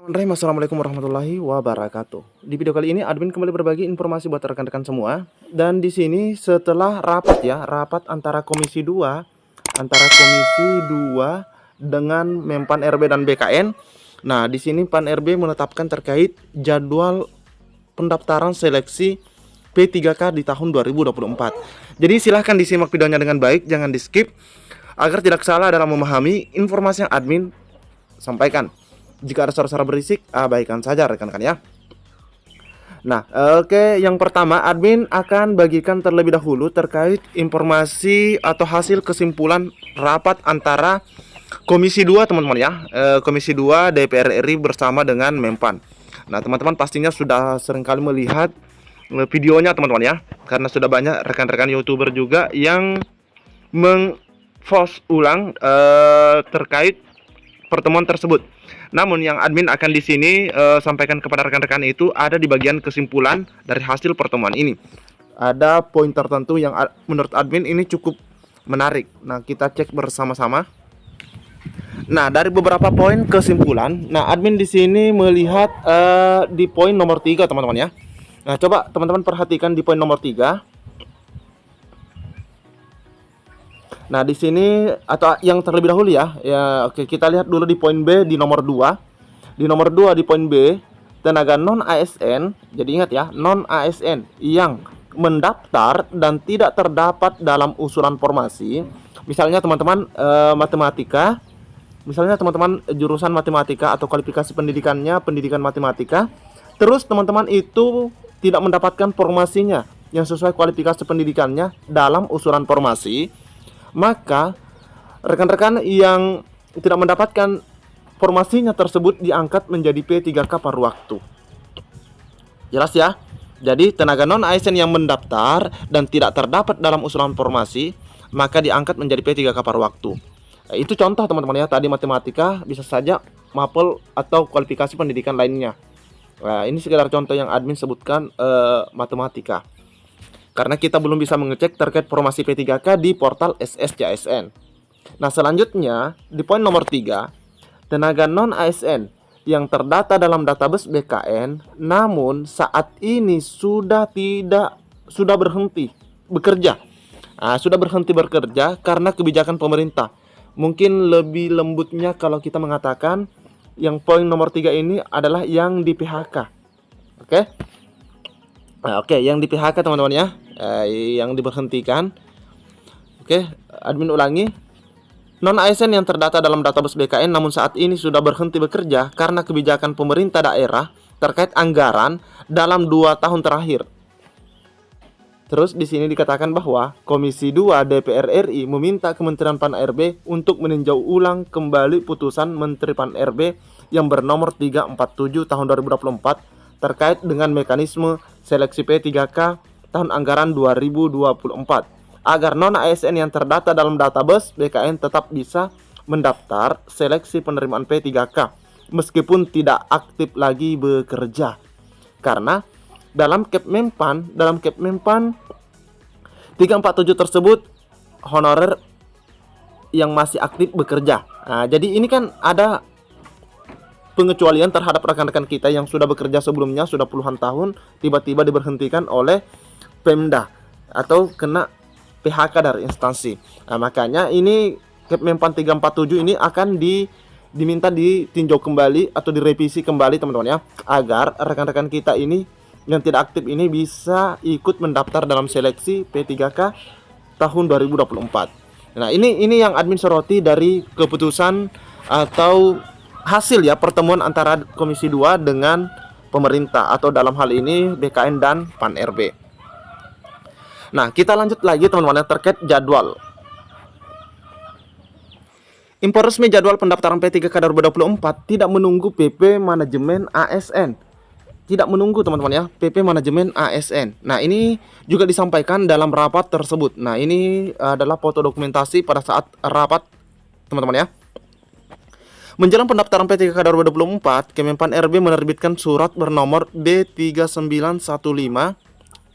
Bismillahirrahmanirrahim. Assalamualaikum warahmatullahi wabarakatuh. Di video kali ini admin kembali berbagi informasi buat rekan-rekan semua. Dan di sini setelah rapat antara Komisi 2 dengan Menpan RB dan BKN. Nah, di sini Pan RB menetapkan terkait jadwal pendaftaran seleksi P3K di tahun 2024. Jadi silahkan disimak videonya dengan baik, jangan di-skip agar tidak salah dalam memahami informasi yang admin sampaikan. Jika ada suara-suara berisik, abaikan saja rekan-rekan ya. Nah, oke, yang pertama admin akan bagikan terlebih dahulu terkait informasi atau hasil kesimpulan rapat antara Komisi 2 teman-teman ya. Komisi 2 DPR RI bersama dengan Menpan. Nah, teman-teman pastinya sudah seringkali melihat videonya teman-teman ya. Karena sudah banyak rekan-rekan YouTuber juga yang meng-post ulang terkait pertemuan tersebut. Namun yang admin akan di sini sampaikan kepada rekan-rekan itu ada di bagian kesimpulan dari hasil pertemuan ini. Ada poin tertentu yang menurut admin ini cukup menarik. Nah, kita cek bersama-sama. Nah, dari beberapa poin kesimpulan, nah admin di sini melihat di poin nomor 3 teman-teman ya. Nah, coba teman-teman perhatikan di poin nomor 3. Nah, di sini atau yang terlebih dahulu ya. Ya, oke, kita lihat dulu di poin B di nomor 2. Di nomor 2 di poin B, tenaga non ASN, jadi ingat ya, non ASN yang mendaftar dan tidak terdapat dalam usulan formasi. Misalnya teman-teman matematika, misalnya teman-teman jurusan matematika atau kualifikasi pendidikannya pendidikan matematika, terus teman-teman itu tidak mendapatkan formasinya yang sesuai kualifikasi pendidikannya dalam usulan formasi, maka rekan-rekan yang tidak mendapatkan formasinya tersebut diangkat menjadi P3K paruh waktu. Jelas ya? Jadi tenaga non ASN yang mendaftar dan tidak terdapat dalam usulan formasi, maka diangkat menjadi P3K paruh waktu. Itu contoh teman-teman ya, tadi matematika, bisa saja mapel atau kualifikasi pendidikan lainnya. Nah, ini sekedar contoh yang admin sebutkan matematika. Karena kita belum bisa mengecek terkait formasi P3K di portal SSCASN. Nah, selanjutnya di poin nomor 3, tenaga non ASN yang terdata dalam database BKN namun saat ini sudah berhenti bekerja. Nah, sudah berhenti bekerja karena kebijakan pemerintah. Mungkin lebih lembutnya kalau kita mengatakan yang poin nomor 3 ini adalah yang di PHK. Oke? Nah, oke, yang di PHK teman-teman ya, yang diberhentikan. Oke, admin ulangi. Non ASN yang terdata dalam database BKN namun saat ini sudah berhenti bekerja karena kebijakan pemerintah daerah terkait anggaran dalam 2 tahun terakhir. Terus di sini dikatakan bahwa Komisi 2 DPR RI meminta Kementerian Pan RB untuk meninjau ulang kembali putusan Menteri Pan RB yang bernomor 347 tahun 2024 terkait dengan mekanisme seleksi P3K tahun anggaran 2024 agar non ASN yang terdata dalam database BKN tetap bisa mendaftar seleksi penerimaan P3K meskipun tidak aktif lagi bekerja. Karena dalam Kepmenpan 347 tersebut honorer yang masih aktif bekerja. Nah, jadi ini kan ada pengecualian terhadap rekan-rekan kita yang sudah bekerja sebelumnya sudah puluhan tahun, tiba-tiba diberhentikan oleh Pemda atau kena PHK dari instansi. Nah, makanya ini Kepmenpan 347 ini akan diminta ditinjau kembali atau direvisi kembali teman-teman ya, agar rekan-rekan kita ini yang tidak aktif ini bisa ikut mendaftar dalam seleksi P3K tahun 2024. Nah, ini yang admin soroti dari keputusan atau hasil ya pertemuan antara Komisi 2 dengan pemerintah atau dalam hal ini BKN dan Pan RB. Nah, kita lanjut lagi teman-teman terkait jadwal. Info resmi jadwal pendaftaran P3K 2024 tidak menunggu PP manajemen ASN. Tidak menunggu teman-teman ya, PP manajemen ASN. Nah, ini juga disampaikan dalam rapat tersebut. Nah, ini adalah foto dokumentasi pada saat rapat teman-teman ya. Menjelang pendaftaran P3K 2024, Kemenpan RB menerbitkan surat bernomor D3915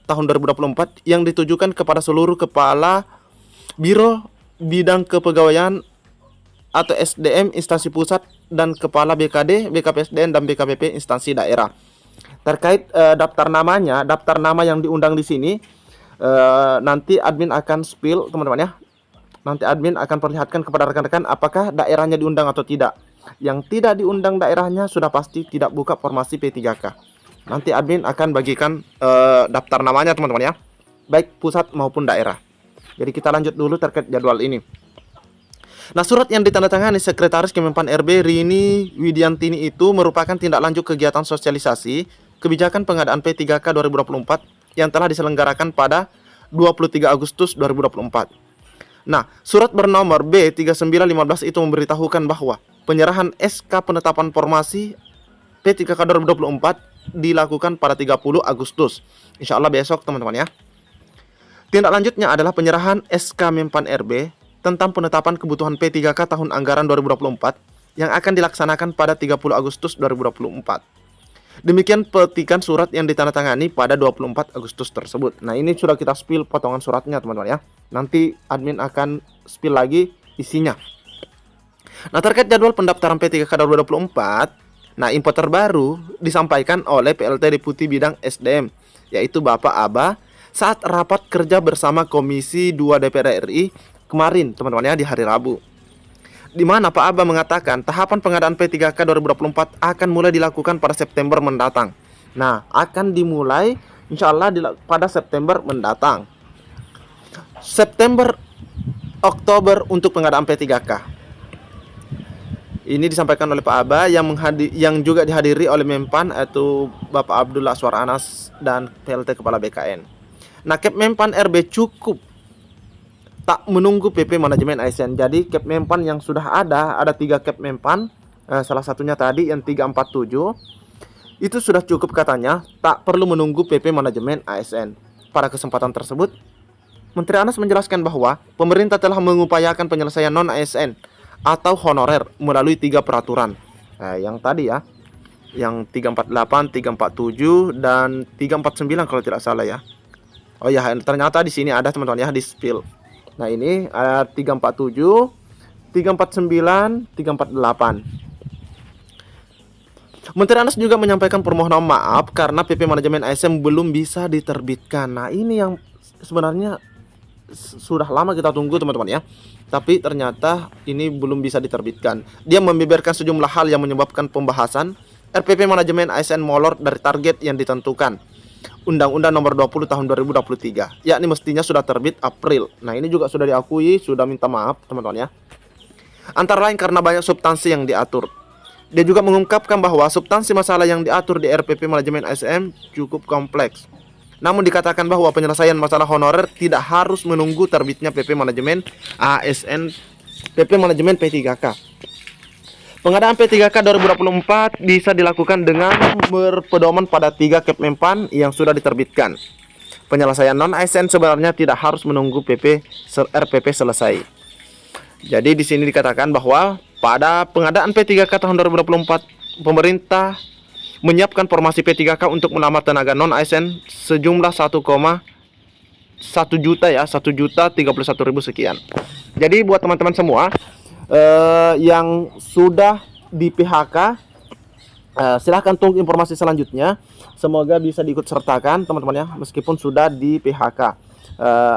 tahun 2024 yang ditujukan kepada seluruh kepala Biro Bidang Kepegawaian atau SDM instansi pusat dan Kepala BKD, BKPSDN, dan BKPP instansi daerah. Terkait daftar namanya, daftar nama yang diundang di sini, nanti admin akan spill teman-teman ya. Nanti admin akan perlihatkan kepada rekan-rekan apakah daerahnya diundang atau tidak. Yang tidak diundang daerahnya sudah pasti tidak buka formasi P3K. Nanti admin akan bagikan daftar namanya teman-teman ya, baik pusat maupun daerah. Jadi kita lanjut dulu terkait jadwal ini. Nah, surat yang ditandatangani Sekretaris Kemenpan RB Rini Widiantini itu merupakan tindak lanjut kegiatan sosialisasi kebijakan pengadaan P3K 2024 yang telah diselenggarakan pada 23 Agustus 2024. Nah, surat bernomor B3915 itu memberitahukan bahwa penyerahan SK penetapan formasi P3K 2024 dilakukan pada 30 Agustus. Insya Allah besok teman-teman ya. Tindak lanjutnya adalah penyerahan SK Menpan RB tentang penetapan kebutuhan P3K tahun anggaran 2024 yang akan dilaksanakan pada 30 Agustus 2024. Demikian petikan surat yang ditandatangani pada 24 Agustus tersebut. Nah, ini sudah kita spill potongan suratnya teman-teman ya. Nanti admin akan spill lagi isinya. Nah, terkait jadwal pendaftaran P3K 2024, nah info terbaru disampaikan oleh PLT Deputi Bidang SDM, yaitu Bapak Aba saat rapat kerja bersama Komisi 2 DPR RI kemarin teman-teman ya, di hari Rabu, di mana Pak Aba mengatakan tahapan pengadaan P3K 2024 akan mulai dilakukan pada September mendatang. Nah, akan dimulai insya Allah pada September mendatang. September Oktober untuk pengadaan P3K. Ini disampaikan oleh Pak Aba yang juga dihadiri oleh Menpan, yaitu Bapak Abdullah Aswar Anas dan PLT Kepala BKN. Nah, Kepmenpan RB cukup tak menunggu PP Manajemen ASN. Jadi Kepmenpan yang sudah ada 3 Kepmenpan, salah satunya tadi yang 347, itu sudah cukup katanya, tak perlu menunggu PP Manajemen ASN. Pada kesempatan tersebut, Menteri Anas menjelaskan bahwa pemerintah telah mengupayakan penyelesaian non-ASN atau honorer melalui 3 peraturan. Yang tadi ya, yang 348, 347, dan 349 kalau tidak salah ya. Oh ya, ternyata di sini ada teman-teman ya, di spill. Nah, ini ada 347, 349, 348. Menteri Anas juga menyampaikan permohonan maaf karena PP Manajemen ASN belum bisa diterbitkan. Nah, ini yang sebenarnya sudah lama kita tunggu teman-teman ya. Tapi ternyata ini belum bisa diterbitkan. Dia membeberkan sejumlah hal yang menyebabkan pembahasan RPP Manajemen ASN molor dari target yang ditentukan Undang-Undang Nomor 20 Tahun 2023, yakni mestinya sudah terbit April. Nah, ini juga sudah diakui, sudah minta maaf teman-teman ya. Antara lain karena banyak substansi yang diatur. Dia juga mengungkapkan bahwa substansi masalah yang diatur di RPP Manajemen ASN cukup kompleks. Namun dikatakan bahwa penyelesaian masalah honorer tidak harus menunggu terbitnya PP Manajemen ASN, PP Manajemen P3K. Pengadaan P3K 2024 bisa dilakukan dengan berpedoman pada 3 Kepmenpan yang sudah diterbitkan. Penyelesaian non-ASN sebenarnya tidak harus menunggu RPP selesai. Jadi di sini dikatakan bahwa pada pengadaan P3K tahun 2024, pemerintah menyiapkan formasi P3K untuk melamar tenaga non-ASN sejumlah 1 juta ya, 1.031.000 sekian. Jadi buat teman-teman semua yang sudah di PHK, silahkan tunggu informasi selanjutnya. Semoga bisa diikut sertakan teman-teman ya, meskipun sudah di PHK.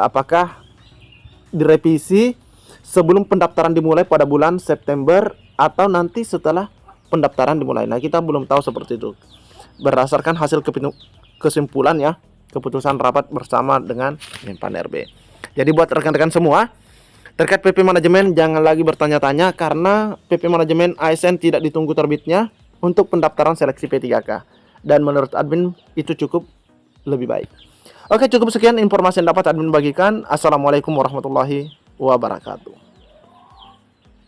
Apakah direvisi sebelum pendaftaran dimulai pada bulan September atau nanti setelah pendaftaran dimulai? Nah, kita belum tahu seperti itu. Berdasarkan hasil kesimpulan ya, keputusan rapat bersama dengan Menpan RB. Jadi buat rekan-rekan semua, terkait PP Manajemen jangan lagi bertanya-tanya karena PP Manajemen ASN tidak ditunggu terbitnya untuk pendaftaran seleksi P3K. Dan menurut admin itu cukup lebih baik. Oke, cukup sekian informasi yang dapat admin bagikan. Assalamualaikum warahmatullahi wabarakatuh.